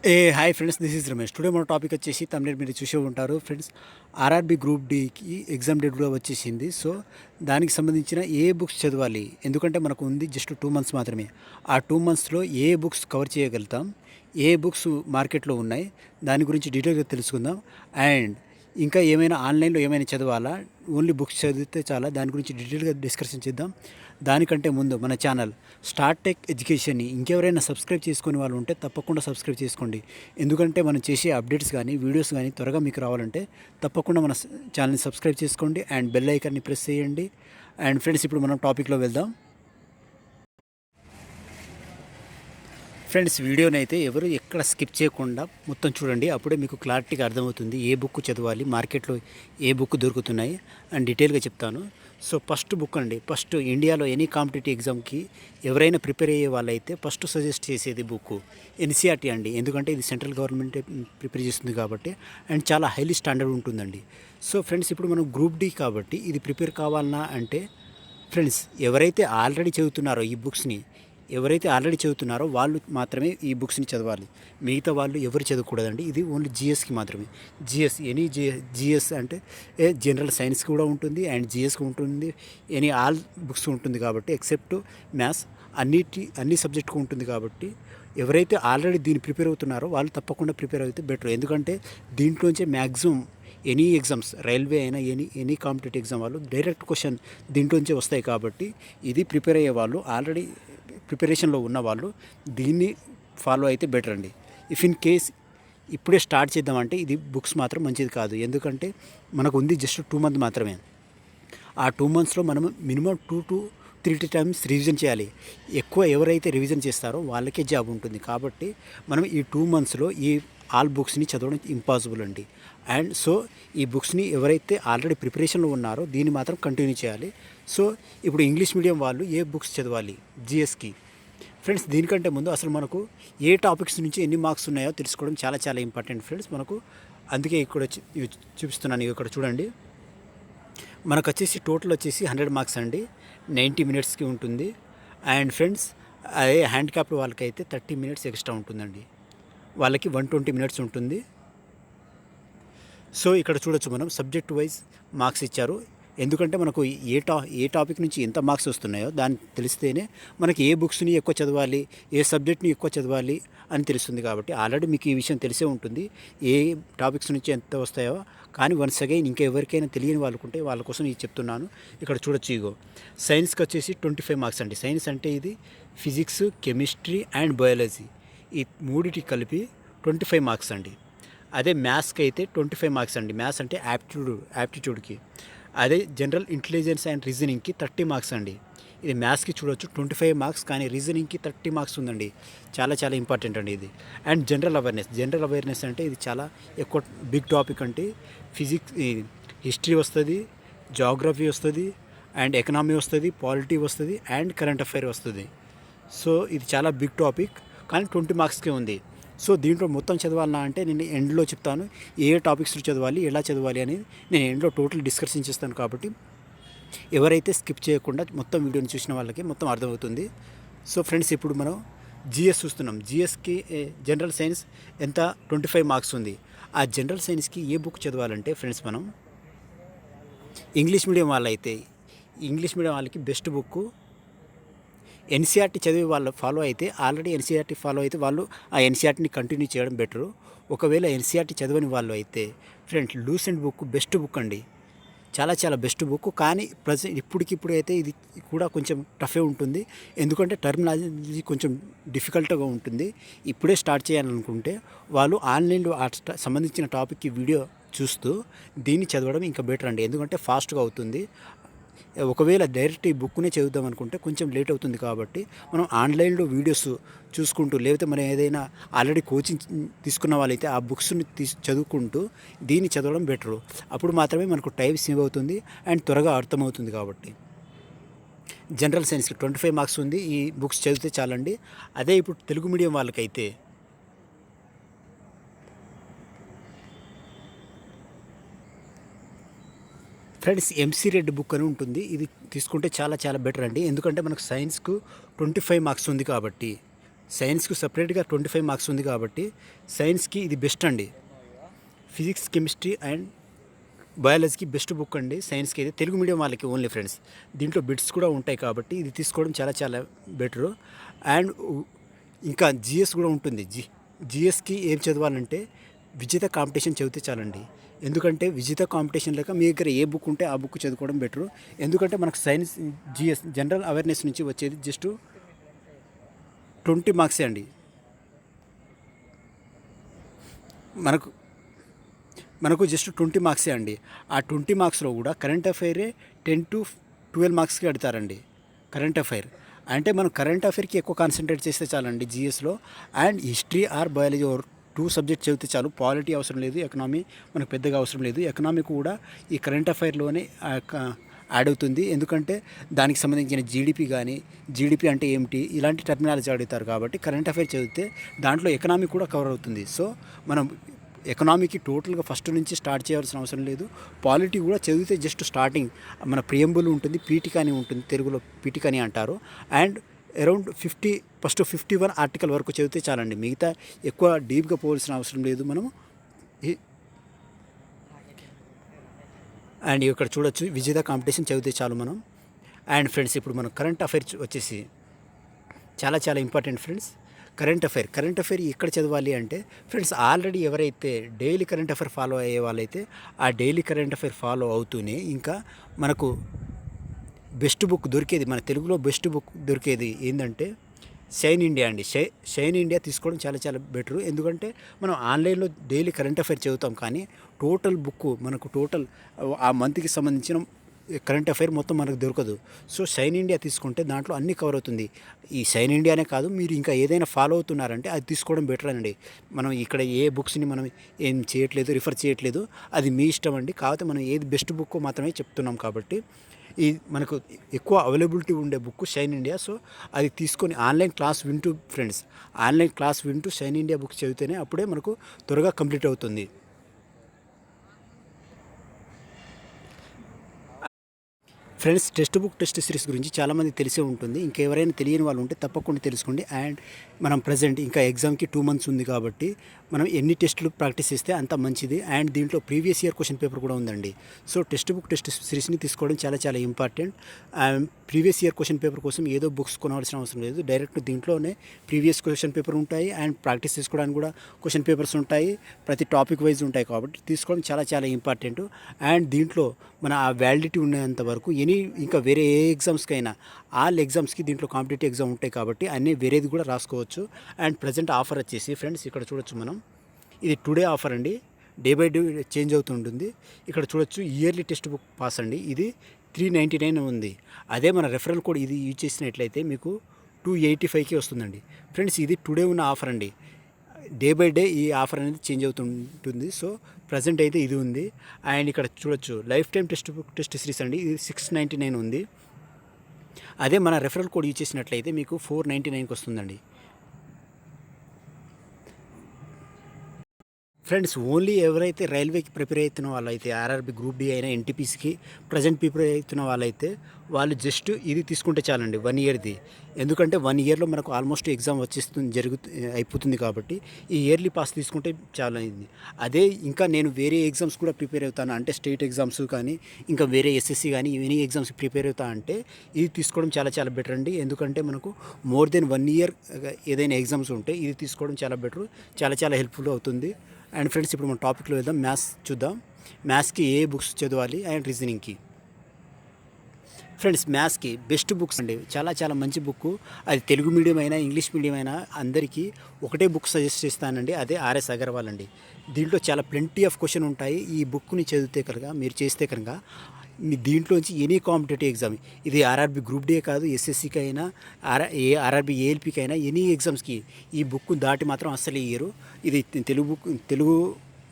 Hi friends, this is Ramesh. Today మన topic వచ్చేసి తమిళ మీరు చూసే ఉంటారు ఫ్రెండ్స్. ఆర్ఆర్బి గ్రూప్ డీకి ఎగ్జామ్ డేట్ కూడా వచ్చేసింది. సో దానికి సంబంధించిన ఏ బుక్స్ చదవాలి, ఎందుకంటే మనకు ఉంది జస్ట్ 2 మంత్స్ మాత్రమే. ఆ 2 మంత్స్లో ఏ బుక్స్ కవర్ చేయగలుగుతాం, ఏ బుక్స్ మార్కెట్లో ఉన్నాయి, దాని గురించి డీటెయిల్గా తెలుసుకుందాం. అండ్ ఇంకా ఏమైనా ఆన్లైన్లో ఏమైనా చదవాలా, ఓన్లీ బుక్స్ చదివితే చాలా, దాని గురించి డీటెయిల్గా డిస్కషన్ చేద్దాం. దానికంటే ముందు మన ఛానల్ స్టార్ట్ టెక్ ఎడ్యుకేషన్ని ఇంకెవరైనా సబ్స్క్రైబ్ చేసుకునే వాళ్ళు ఉంటే తప్పకుండా సబ్స్క్రైబ్ చేసుకోండి. ఎందుకంటే మనం చేసే అప్డేట్స్ కానీ వీడియోస్ కానీ త్వరగా మీకు రావాలంటే తప్పకుండా మన ఛానల్ని సబ్స్క్రైబ్ చేసుకోండి అండ్ బెల్ ఐకాన్ని ప్రెస్ చేయండి. అండ్ ఫ్రెండ్స్, ఇప్పుడు మనం టాపిక్లో వెళ్దాం. ఫ్రెండ్స్, వీడియోని అయితే ఎవరు ఎక్కడ స్కిప్ చేయకుండా మొత్తం చూడండి. అప్పుడే మీకు క్లారిటీగా అర్థమవుతుంది ఏ బుక్ చదవాలి, మార్కెట్లో ఏ బుక్ దొరుకుతున్నాయి అని డీటెయిల్గా చెప్తాను. సో ఫస్ట్ బుక్ అండి, ఫస్ట్ ఇండియాలో ఎనీ కాంపిటేటివ్ ఎగ్జామ్కి ఎవరైనా ప్రిపేర్ అయ్యే వాళ్ళైతే ఫస్ట్ సజెస్ట్ చేసేది బుక్ ఎన్సీఆర్టీ అండి. ఎందుకంటే ఇది సెంట్రల్ గవర్నమెంట్ ప్రిపేర్ చేస్తుంది కాబట్టి అండ్ చాలా హైలీ స్టాండర్డ్ ఉంటుందండి. సో ఫ్రెండ్స్, ఇప్పుడు మనం గ్రూప్ డి కాబట్టి ఇది ప్రిపేర్ కావాలన్నా అంటే ఫ్రెండ్స్, ఎవరైతే ఆల్రెడీ చదువుతున్నారో ఈ బుక్స్ని, ఎవరైతే ఆల్రెడీ చదువుతున్నారో వాళ్ళు మాత్రమే ఈ బుక్స్ని చదవాలి. మిగతా వాళ్ళు ఎవరు చదవకూడదండి. ఇది ఓన్లీ జిఎస్కి మాత్రమే. ఎనీ జిఎస్ అంటే జనరల్ సైన్స్ కూడా ఉంటుంది అండ్ జిఎస్కి ఉంటుంది, ఎనీ ఆల్ బుక్స్ ఉంటుంది కాబట్టి ఎక్సెప్ట్ మ్యాథ్స్ అన్ని సబ్జెక్టుకు ఉంటుంది కాబట్టి ఎవరైతే ఆల్రెడీ దీన్ని ప్రిపేర్ అవుతున్నారో వాళ్ళు తప్పకుండా ప్రిపేర్ అయితే బెటర్. ఎందుకంటే దీంట్లోంచే మ్యాక్సిమం ఎనీ ఎగ్జామ్స్, రైల్వే అయినా ఎనీ కాంపిటేటివ్ ఎగ్జామ్ వాళ్ళు డైరెక్ట్ క్వశ్చన్ దీంట్లోంచే వస్తాయి కాబట్టి ఇది ప్రిపేర్ అయ్యే వాళ్ళు, ఆల్రెడీ ప్రిపరేషన్లో ఉన్న వాళ్ళు దీన్ని ఫాలో అయితే బెటర్ అండి. ఇఫ్ ఇన్ కేస్ ఇప్పుడే స్టార్ట్ చేద్దామంటే ఇది బుక్స్ మాత్రం మంచిది కాదు. ఎందుకంటే మనకు ఉంది జస్ట్ 2 మంత్ మాత్రమే. ఆ 2 మంత్స్లో మనం మినిమం 2 to 3 టైమ్స్ రివిజన్ చేయాలి. ఎక్కువ ఎవరైతే రివిజన్ చేస్తారో వాళ్ళకే జాబ్ ఉంటుంది. కాబట్టి మనం ఈ 2 మంత్స్లో ఈ ఆల్ బుక్స్ని చదవడం ఇంపాసిబుల్ అండి. అండ్ సో ఈ బుక్స్ని ఎవరైతే ఆల్రెడీ ప్రిపరేషన్లో ఉన్నారో దీన్ని మాత్రం కంటిన్యూ చేయాలి. సో ఇప్పుడు ఇంగ్లీష్ మీడియం వాళ్ళు ఏ బుక్స్ చదవాలి జిఎస్కి? ఫ్రెండ్స్, దీనికంటే ముందు అసలు మనకు ఏ టాపిక్స్ నుంచి ఎన్ని మార్క్స్ ఉన్నాయో తెలుసుకోవడం చాలా చాలా ఇంపార్టెంట్ ఫ్రెండ్స్ మనకు. అందుకే ఇక్కడ చూపిస్తున్నాను, ఇక్కడ చూడండి. మనకు వచ్చేసి టోటల్ వచ్చేసి 100 మార్క్స్ అండి, 90 మినిట్స్కి ఉంటుంది. అండ్ ఫ్రెండ్స్, అదే హ్యాండిక్యాప్డ్ వాళ్ళకైతే 30 మినిట్స్ ఎక్స్ట్రా ఉంటుందండి, వాళ్ళకి 120 మినిట్స్ ఉంటుంది. సో ఇక్కడ చూడొచ్చు మనం సబ్జెక్ట్ వైజ్ మార్క్స్ ఇచ్చారు. ఎందుకంటే మనకు ఏ టాపిక్ నుంచి ఎంత మార్క్స్ వస్తున్నాయో దాన్ని తెలిస్తేనే మనకి ఏ బుక్స్ని ఎక్కువ చదవాలి, ఏ సబ్జెక్ట్ని ఎక్కువ చదవాలి అని తెలుస్తుంది. కాబట్టి ఆల్రెడీ మీకు ఈ విషయం తెలిసే ఉంటుంది ఏ టాపిక్స్ నుంచి ఎంత వస్తాయో. కానీ వన్స్ అగైన్ ఇంకా ఎవరికైనా తెలియని వాళ్ళకుంటే వాళ్ళ కోసం ఇది చెప్తున్నాను. ఇక్కడ చూడొచ్చు, ఇగో సైన్స్కి వచ్చేసి 25 మార్క్స్ అండి. సైన్స్ అంటే ఇది ఫిజిక్స్, కెమిస్ట్రీ అండ్ బయాలజీ, ఈ మూడిటి కలిపి 25 మార్క్స్ అండి. అదే మ్యాథ్స్కి అయితే 25 మార్క్స్ అండి. మ్యాథ్స్ అంటే యాప్టిట్యూడ్కి. అదే జనరల్ ఇంటెలిజెన్స్ అండ్ రీజనింగ్కి 30 మార్క్స్ అండి. ఇది మ్యాథ్స్కి చూడొచ్చు 25 మార్క్స్, కానీ రీజనింగ్కి 30 మార్క్స్ ఉందండి. చాలా చాలా ఇంపార్టెంట్ అండి ఇది. అండ్ జనరల్ అవేర్నెస్ అంటే ఇది చాలా ఎక్కువ బిగ్ టాపిక్. అంటే ఫిజిక్స్, హిస్టరీ వస్తుంది, జాగ్రఫీ వస్తుంది అండ్ ఎకనామీ వస్తుంది, పాలిటీ వస్తుంది అండ్ కరెంట్ అఫైర్ వస్తుంది. సో ఇది చాలా బిగ్ టాపిక్, కానీ 20 మార్క్స్కే ఉంది. సో దీంట్లో మొత్తం చదవాలన్నా అంటే నేను ఎండ్లో చెప్తాను ఏ టాపిక్స్లో చదవాలి, ఎలా చదవాలి అనేది నేను ఎండ్లో టోటల్ డిస్కషన్ చేస్తాను. కాబట్టి ఎవరైతే స్కిప్ చేయకుండా మొత్తం వీడియోని చూసిన వాళ్ళకి మొత్తం అర్థమవుతుంది. సో ఫ్రెండ్స్, ఇప్పుడు మనం జిఎస్ చూస్తున్నాం. జిఎస్కి జనరల్ సైన్స్ ఎంత 25 మార్క్స్ ఉంది. ఆ జనరల్ సైన్స్కి ఏ బుక్ చదవాలంటే ఫ్రెండ్స్, మనం ఇంగ్లీష్ మీడియం వాళ్ళకి బెస్ట్ బుక్ ఎన్సీఆర్టీ చదివే వాళ్ళు ఫాలో అయితే, ఆల్రెడీ ఎన్సీఆర్టీ ఫాలో అయితే వాళ్ళు ఆ ఎన్సీఆర్టీని కంటిన్యూ చేయడం బెటరు. ఒకవేళ ఎన్సీఆర్టీ చదవని వాళ్ళు అయితే friends, Lucent book best book అండి, చాలా చాలా బెస్ట్ బుక్. కానీ ఇప్పటికిప్పుడు అయితే ఇది కూడా కొంచెం టఫే ఉంటుంది. ఎందుకంటే టర్మినాలజీ కొంచెం డిఫికల్ట్గా ఉంటుంది. ఇప్పుడే స్టార్ట్ చేయాలనుకుంటే వాళ్ళు ఆన్లైన్లో సంబంధించిన టాపిక్కి వీడియో చూస్తూ దీన్ని చదవడం ఇంకా బెటర్ అండి. ఎందుకంటే ఫాస్ట్గా అవుతుంది. ఒకవేళ డైరెక్ట్ ఈ బుక్నే చదువుదాం అనుకుంటే కొంచెం లేట్ అవుతుంది. కాబట్టి మనం ఆన్లైన్లో వీడియోస్ చూసుకుంటూ, లేకపోతే మనం ఏదైనా ఆల్రెడీ కోచింగ్ తీసుకున్న వాళ్ళైతే ఆ బుక్స్ని చదువుకుంటూ దీన్ని చదవడం బెటరు. అప్పుడు మాత్రమే మనకు టైం సేవ్ అవుతుంది అండ్ త్వరగా అర్థమవుతుంది. కాబట్టి జనరల్ సైన్స్కి 25 మార్క్స్ ఉంది, ఈ బుక్స్ చదివితే చాలండి. అదే ఇప్పుడు తెలుగు మీడియం వాళ్ళకైతే ఫ్రెండ్స్ ఎంసీ రెడ్డి బుక్ అని ఉంటుంది, ఇది తీసుకుంటే చాలా చాలా బెటర్ అండి. ఎందుకంటే మనకు సైన్స్కు 25 మార్క్స్ ఉంది కాబట్టి సైన్స్కి సపరేట్గా 25 మార్క్స్ ఉంది కాబట్టి సైన్స్కి ఇది బెస్ట్ అండి. ఫిజిక్స్, కెమిస్ట్రీ అండ్ బయాలజీకి బెస్ట్ బుక్ అండి. సైన్స్కి అయితే తెలుగు మీడియం వాళ్ళకి ఓన్లీ ఫ్రెండ్స్. దీంట్లో బిట్స్ కూడా ఉంటాయి కాబట్టి ఇది తీసుకోవడం చాలా చాలా బెటరు. అండ్ ఇంకా జిఎస్ కూడా ఉంటుంది. జిఎస్కి ఏం చదవాలంటే విజేత కాంపిటీషన్ చదివితే చాలండి. ఎందుకంటే విజేత కాంపిటీషన్ లేక మీ దగ్గర ఏ బుక్ ఉంటే ఆ బుక్ చదువుకోవడం బెటరు. ఎందుకంటే మనకు సైన్స్, జిఎస్ జనరల్ అవేర్నెస్ నుంచి వచ్చేది జస్ట్ 20 మార్క్సే అండి. మనకు మనకు జస్ట్ 20 మార్క్సే అండి. ఆ 20 మార్క్స్లో కూడా కరెంట్ అఫైరే 10 to 12 మార్క్స్కి అడుగుతారండి. కరెంట్ అఫైర్ అంటే మనం కరెంట్ అఫైర్కి ఎక్కువ కాన్సన్ట్రేట్ చేస్తే చాలండి జిఎస్లో. And history or biology or 2 subject చదివితే చాలు. పాలిటీ అవసరం లేదు, ఎకనామీ మనకు పెద్దగా అవసరం లేదు. ఎకనామీ కూడా ఈ కరెంట్ అఫైర్లోనే యాడ్ అవుతుంది. ఎందుకంటే దానికి సంబంధించిన జీడిపి అంటే ఏమిటి ఇలాంటి టర్మినాలజీ అడుగుతారు కాబట్టి కరెంట్ అఫైర్ చదివితే దాంట్లో ఎకనామీ కూడా కవర్ అవుతుంది. సో మనం ఎకనామీకి టోటల్గా ఫస్ట్ నుంచి స్టార్ట్ చేయాల్సిన అవసరం లేదు. పాలిటీ కూడా చదివితే జస్ట్ స్టార్టింగ్ మన ప్రియంబుల్ ఉంటుంది, పీఠిక ఉంటుంది, తెలుగులో పీఠిక అని అంటారు. అండ్ అరౌండ్ 51 ఆర్టికల్ వరకు చదివితే చాలండి. మిగతా ఎక్కువ డీప్గా పోవాల్సిన అవసరం లేదు మనము. అండ్ ఇక్కడ చూడొచ్చు విజేత కాంపిటీషన్ చదివితే చాలు మనం. అండ్ ఫ్రెండ్స్ ఇప్పుడు మనం కరెంట్ అఫైర్ వచ్చేసి చాలా చాలా ఇంపార్టెంట్ ఫ్రెండ్స్. కరెంట్ అఫైర్ ఎక్కడ చదవాలి అంటే ఫ్రెండ్స్ ఆల్రెడీ ఎవరైతే డైలీ కరెంట్ అఫైర్ ఫాలో అయ్యే వాళ్ళైతే ఆ డైలీ కరెంట్ అఫైర్ ఫాలో అవుతూనే ఇంకా మనకు బెస్ట్ బుక్ దొరికేది, మన తెలుగులో బెస్ట్ బుక్ దొరికేది ఏంటంటే షైన్ ఇండియా అండి. షైన్ ఇండియా తీసుకోవడం చాలా చాలా బెటరు. ఎందుకంటే మనం ఆన్లైన్లో డైలీ కరెంట్ అఫైర్ చదువుతాం కానీ టోటల్ బుక్ మనకు ఆ మంత్కి సంబంధించిన కరెంట్ అఫైర్ మొత్తం మనకు దొరకదు. సో షైన్ ఇండియా తీసుకుంటే దాంట్లో అన్నీ కవర్ అవుతుంది. ఈ షైన్ ఇండియానే కాదు, మీరు ఇంకా ఏదైనా ఫాలో అవుతున్నారంటే అది తీసుకోవడం బెటర్ అండి. మనం ఇక్కడ ఏ బుక్స్ని మనం ఏం చేయట్లేదు, రిఫర్ చేయట్లేదు, అది మీ ఇష్టం అండి. కాకపోతే మనం ఏది బెస్ట్ బుక్ మాత్రమే చెప్తున్నాం కాబట్టి ఈ మనకు ఎక్కువ అవైలబిలిటీ ఉండే బుక్ షైన్ ఇండియా. సో అది తీసుకొని ఆన్లైన్ క్లాస్ వింటూ షైన్ ఇండియా బుక్ చదివితేనే అప్పుడే మనకు త్వరగా కంప్లీట్ అవుతుంది. ఫ్రెండ్స్ టెస్ట్ సిరీస్ గురించి చాలామంది తెలిసే ఉంటుంది. ఇంకెవరైనా తెలియని వాళ్ళు ఉంటే తప్పకుండా తెలుసుకోండి. అండ్ మనం ప్రజెంట్ ఇంకా ఎగ్జామ్కి 2 months ఉంది కాబట్టి మనం ఎన్ని టెస్టులు ప్రాక్టీస్ చేస్తే అంత మంచిది. అండ్ దీంట్లో ప్రీవియస్ ఇయర్ క్వశ్చన్ పేపర్ కూడా ఉందండి. సో టెస్ట్ సిరీస్ని తీసుకోవడం చాలా చాలా important. And previous year question paper కోసం ఏదో బుక్స్ కొనవలసిన అవసరం లేదు. డైరెక్ట్ దీంట్లోనే ప్రీవియస్ క్వశ్చన్ పేపర్ ఉంటాయి అండ్ ప్రాక్టీస్ చేసుకోవడానికి కూడా క్వశ్చన్ పేపర్స్ ఉంటాయి. ప్రతి టాపిక్ వైజ్ ఉంటాయి కాబట్టి తీసుకోవడం చాలా చాలా ఇంపార్టెంట్. అండ్ దీంట్లో మన ఆ వ్యాలిడిటీ ఉండేంత వరకు ఇంకా వేరే ఏ ఎగ్జామ్స్కైనా ఆల్ ఎగ్జామ్స్కి దీంట్లో కాంపిటేటివ్ ఎగ్జామ్ ఉంటాయి కాబట్టి అన్నీ వేరేది కూడా రాసుకోవచ్చు. అండ్ ప్రజెంట్ ఆఫర్ వచ్చేసి ఫ్రెండ్స్ ఇక్కడ చూడొచ్చు మనం, ఇది టుడే ఆఫర్ అండి. డే బై డే చేంజ్ అవుతుంటుంది. ఇక్కడ చూడొచ్చు ఇయర్లీ టెక్స్ట్ బుక్ పాస్ అండి, ఇది 399 ఉంది. అదే మన రెఫరల్ కోడ్ ఇది యూజ్ చేసినట్లయితే మీకు 285కి వస్తుందండి. ఫ్రెండ్స్ ఇది టుడే ఉన్న ఆఫర్ అండి. డే బై డే ఈ ఆఫర్ అనేది చేంజ్ అవుతుంటుంది. సో ప్రజెంట్ అయితే ఇది ఉంది. అండ్ ఇక్కడ చూడొచ్చు లైఫ్ టైం టెస్ట్ సిరీస్ అండి, ఇది 699 ఉంది. అదే మన రెఫరల్ కోడ్ యూజ్ చేసినట్లయితే మీకు 499కి వస్తుందండి. ఫ్రెండ్స్ ఓన్లీ ఎవరైతే రైల్వేకి ప్రిపేర్ అవుతున్న వాళ్ళైతే ఆర్ఆర్బీ గ్రూప్ డి అయినా ఎన్టీపీసీకి ప్రజెంట్ ప్రిపేర్ అవుతున్న వాళ్ళైతే వాళ్ళు జస్ట్ ఇది తీసుకుంటే చాలండి 1 yearది. ఎందుకంటే 1 yearలో మనకు ఆల్మోస్ట్ ఎగ్జామ్ అయిపోతుంది కాబట్టి ఈ ఇయర్లీ పాస్ తీసుకుంటే చాలా అయింది. అదే ఇంకా నేను వేరే ఎగ్జామ్స్ కూడా ప్రిపేర్ అవుతాను అంటే స్టేట్ ఎగ్జామ్స్ కానీ ఇంకా వేరే ఎస్ఎస్సి కానీ ఎనీ ఎగ్జామ్స్ ప్రిపేర్ అవుతా అంటే ఇది తీసుకోవడం చాలా చాలా బెటర్ అండి. ఎందుకంటే మనకు మోర్ దెన్ 1 year ఏదైనా ఎగ్జామ్స్ ఉంటే ఇది తీసుకోవడం చాలా బెటర్, చాలా చాలా హెల్ప్ఫుల్ అవుతుంది. అండ్ ఫ్రెండ్స్ ఇప్పుడు మన టాపిక్లో వెళ్దాం. మ్యాథ్స్ చూద్దాం. మ్యాథ్స్కి ఏ బుక్స్ చదవాలి అండ్ రీజనింగ్కి. ఫ్రెండ్స్ మ్యాథ్స్కి బెస్ట్ బుక్స్ అండి, చాలా చాలా మంచి బుక్. అది తెలుగు మీడియం అయినా ఇంగ్లీష్ మీడియం అయినా అందరికీ ఒకటే బుక్ సజెస్ట్ చేస్తానండి, అదే ఆర్ఎస్ అగర్వాల్ అండి. దీంట్లో చాలా ప్లెంటీ ఆఫ్ క్వశ్చన్ ఉంటాయి. ఈ బుక్ని చదివితే కనుక మీరు చేస్తే కనుక మీ దీంట్లోంచి ఎనీ కాంపిటేటివ్ ఎగ్జామ్, ఇది ఆర్ఆర్బీ గ్రూప్ డే కాదు, ఎస్ఎస్సికి అయినా ఆర్ఆర్బీ ఏఎల్పికి అయినా ఎనీ ఎగ్జామ్స్కి ఈ బుక్ దాటి మాత్రం అస్సలు ఇయ్యరు. ఇది తెలుగు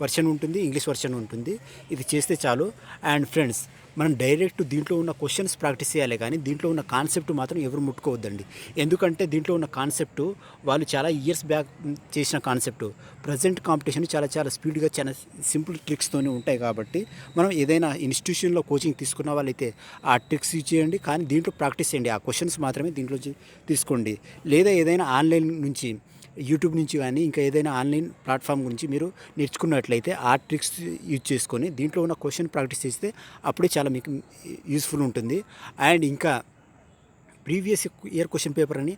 వర్షన్ ఉంటుంది, ఇంగ్లీష్ వర్షన్ ఉంటుంది. ఇది చేస్తే చాలు. అండ్ ఫ్రెండ్స్, మనం డైరెక్ట్ దీంట్లో ఉన్న క్వశ్చన్స్ ప్రాక్టీస్ చేయాలి, కానీ దీంట్లో ఉన్న కాన్సెప్ట్ మాత్రం ఎవరు ముట్టుకోవద్దండి. ఎందుకంటే దీంట్లో ఉన్న కాన్సెప్ట్ వాళ్ళు చాలా ఇయర్స్ బ్యాక్ చేసిన కాన్సెప్ట్. ప్రజెంట్ కాంపిటీషన్ చాలా చాలా స్పీడ్గా, చాలా సింపుల్ ట్రిక్స్తోనే ఉంటాయి. కాబట్టి మనం ఏదైనా ఇన్స్టిట్యూషన్లో కోచింగ్ తీసుకున్న వాళ్ళైతే ఆ ట్రిక్స్ యూజ్ చేయండి, కానీ దీంట్లో ప్రాక్టీస్ చేయండి. ఆ క్వశ్చన్స్ మాత్రమే దీంట్లో తీసుకోండి. లేదా ఏదైనా ఆన్లైన్ నుంచి, యూట్యూబ్ నుంచి కానీ ఇంకా ఏదైనా ఆన్లైన్ ప్లాట్ఫామ్ గురించి మీరు నేర్చుకున్నట్లయితే ఆ ట్రిక్స్ యూజ్ చేసుకొని దీంట్లో ఉన్న క్వశ్చన్ ప్రాక్టీస్ చేస్తే అప్పుడే చాలా మీకు యూస్ఫుల్ ఉంటుంది. అండ్ ఇంకా ప్రీవియస్ ఇయర్ క్వశ్చన్ పేపర్ అని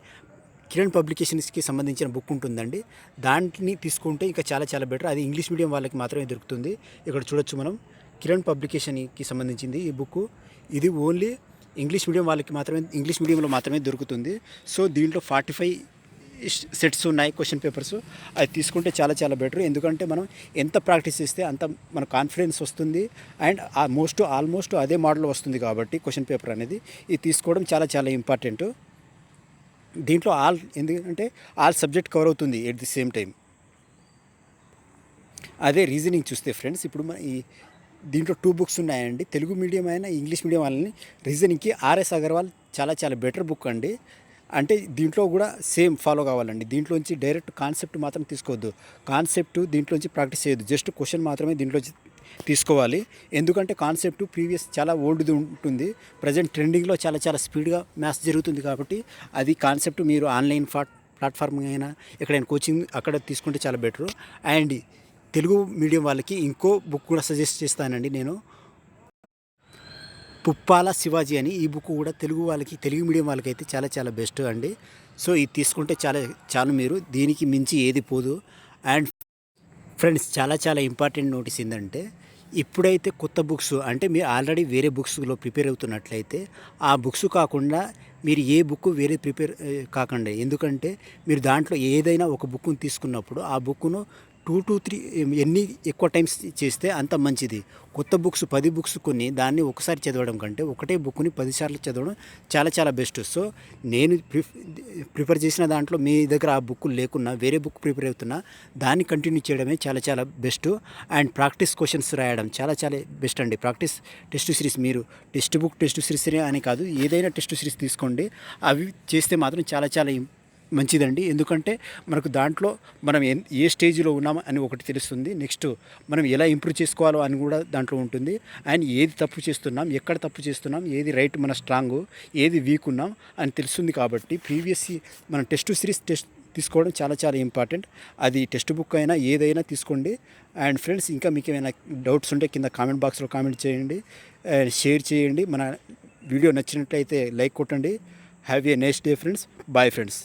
కిరణ్ పబ్లికేషన్స్కి సంబంధించిన బుక్ ఉంటుందండి. దాన్ని తీసుకుంటే ఇంకా చాలా చాలా బెటర్. అది ఇంగ్లీష్ మీడియం వాళ్ళకి మాత్రమే దొరుకుతుంది. ఇక్కడ చూడొచ్చు మనం, కిరణ్ పబ్లికేషన్కి సంబంధించింది ఈ బుక్. ఇది ఓన్లీ ఇంగ్లీష్ మీడియం వాళ్ళకి మాత్రమే, ఇంగ్లీష్ మీడియంలో మాత్రమే దొరుకుతుంది. సో దీంట్లో 45 సెట్స్ ఉన్నాయి క్వశ్చన్ పేపర్స్. అది తీసుకుంటే చాలా చాలా బెటర్. ఎందుకంటే మనం ఎంత ప్రాక్టీస్ చేస్తే అంత మన కాన్ఫిడెన్స్ వస్తుంది. అండ్ ఆల్మోస్ట్ అదే మోడల్ వస్తుంది కాబట్టి క్వశ్చన్ పేపర్ అనేది ఇది తీసుకోవడం చాలా చాలా ఇంపార్టెంట్. దీంట్లో ఎందుకంటే ఆల్ సబ్జెక్ట్ కవర్ అవుతుంది ఎట్ ది సేమ్ టైం. అదే రీజనింగ్ చూస్తే ఫ్రెండ్స్, ఇప్పుడు దీంట్లో 2 బుక్స్ ఉన్నాయండి. తెలుగు మీడియం అయినా ఇంగ్లీష్ మీడియం వాళ్ళని రీజనింగ్కి ఆర్ఎస్ అగర్వాల్ చాలా చాలా బెటర్ బుక్ అండి. అంటే దీంట్లో కూడా సేమ్ ఫాలో కావాలండి. దీంట్లోంచి డైరెక్ట్ కాన్సెప్ట్ మాత్రం తీసుకోవద్దు. కాన్సెప్ట్ దీంట్లోంచి ప్రాక్టీస్ చేయొద్దు. జస్ట్ క్వశ్చన్ మాత్రమే దీంట్లోంచి తీసుకోవాలి. ఎందుకంటే కాన్సెప్ట్ ప్రీవియస్ చాలా ఓల్డ్ది ఉంటుంది. ప్రజెంట్ ట్రెండింగ్లో చాలా చాలా స్పీడ్గా మ్యాథ్స్ జరుగుతుంది. కాబట్టి అది కాన్సెప్ట్ మీరు ఆన్లైన్ ప్లాట్ఫామ్ అయినా ఎక్కడైనా కోచింగ్ అక్కడ తీసుకుంటే చాలా బెటరు. అండ్ తెలుగు మీడియం వాళ్ళకి ఇంకో బుక్ కూడా సజెస్ట్ చేస్తానండి నేను, పుప్పాల శివాజీ అని. ఈ బుక్ కూడా తెలుగు మీడియం వాళ్ళకి అయితే చాలా చాలా బెస్ట్ అండి. సో ఇది తీసుకుంటే చాలు మీరు, దీనికి మించి ఏది పోదు. అండ్ ఫ్రెండ్స్, చాలా చాలా ఇంపార్టెంట్ నోటీస్ ఏంటంటే, ఇప్పుడైతే కొత్త బుక్స్ అంటే మీరు ఆల్రెడీ వేరే బుక్స్లో ప్రిపేర్ అవుతున్నట్లయితే ఆ బుక్స్ కాకుండా మీరు ఏ బుక్ వేరే ప్రిపేర్ కాకండి. ఎందుకంటే మీరు దాంట్లో ఏదైనా ఒక బుక్ను తీసుకున్నప్పుడు ఆ బుక్ను 2 to 3 ఎన్ని ఎక్కువ టైమ్స్ చేస్తే అంత మంచిది. కొత్త బుక్స్ 10 బుక్స్ కొని దాన్ని ఒకసారి చదవడం కంటే ఒకటే బుక్ని 10 సార్లు చదవడం చాలా చాలా బెస్ట్. సో నేను ప్రిపేర్ చేసిన దాంట్లో మీ దగ్గర ఆ బుక్ లేకున్నా వేరే బుక్ ప్రిపేర్ అవుతున్నా దాన్ని కంటిన్యూ చేయడమే చాలా చాలా బెస్ట్. అండ్ ప్రాక్టీస్ క్వశ్చన్స్ రాయడం చాలా చాలా బెస్ట్ అండి. ప్రాక్టీస్ టెస్ట్ సిరీస్, మీరు టెస్ట్ సిరీస్ అని కాదు, ఏదైనా టెస్ట్ సిరీస్ తీసుకోండి. అవి చేస్తే మాత్రం చాలా చాలా మంచిదండి. ఎందుకంటే మనకు దాంట్లో మనం ఏ స్టేజ్లో ఉన్నాం అని ఒకటి తెలుస్తుంది. నెక్స్ట్ మనం ఎలా ఇంప్రూవ్ చేసుకోవాలో అని కూడా దాంట్లో ఉంటుంది. అండ్ ఏది తప్పు చేస్తున్నాం, ఎక్కడ తప్పు చేస్తున్నాం, ఏది రైట్ మన స్ట్రాంగ్, ఏది వీక్ ఉన్నాం అని తెలుస్తుంది. కాబట్టి ప్రీవియస్ మనం టెస్ట్ సిరీస్ తీసుకోవడం చాలా చాలా ఇంపార్టెంట్. అది టెక్స్ట్ బుక్ అయినా ఏదైనా తీసుకోండి. అండ్ ఫ్రెండ్స్, ఇంకా మీకు ఏమైనా డౌట్స్ ఉంటే కింద కామెంట్ బాక్స్లో కామెంట్ చేయండి, షేర్ చేయండి. మన వీడియో నచ్చినట్లయితే లైక్ కొట్టండి. Have a nice day friends. Bye friends.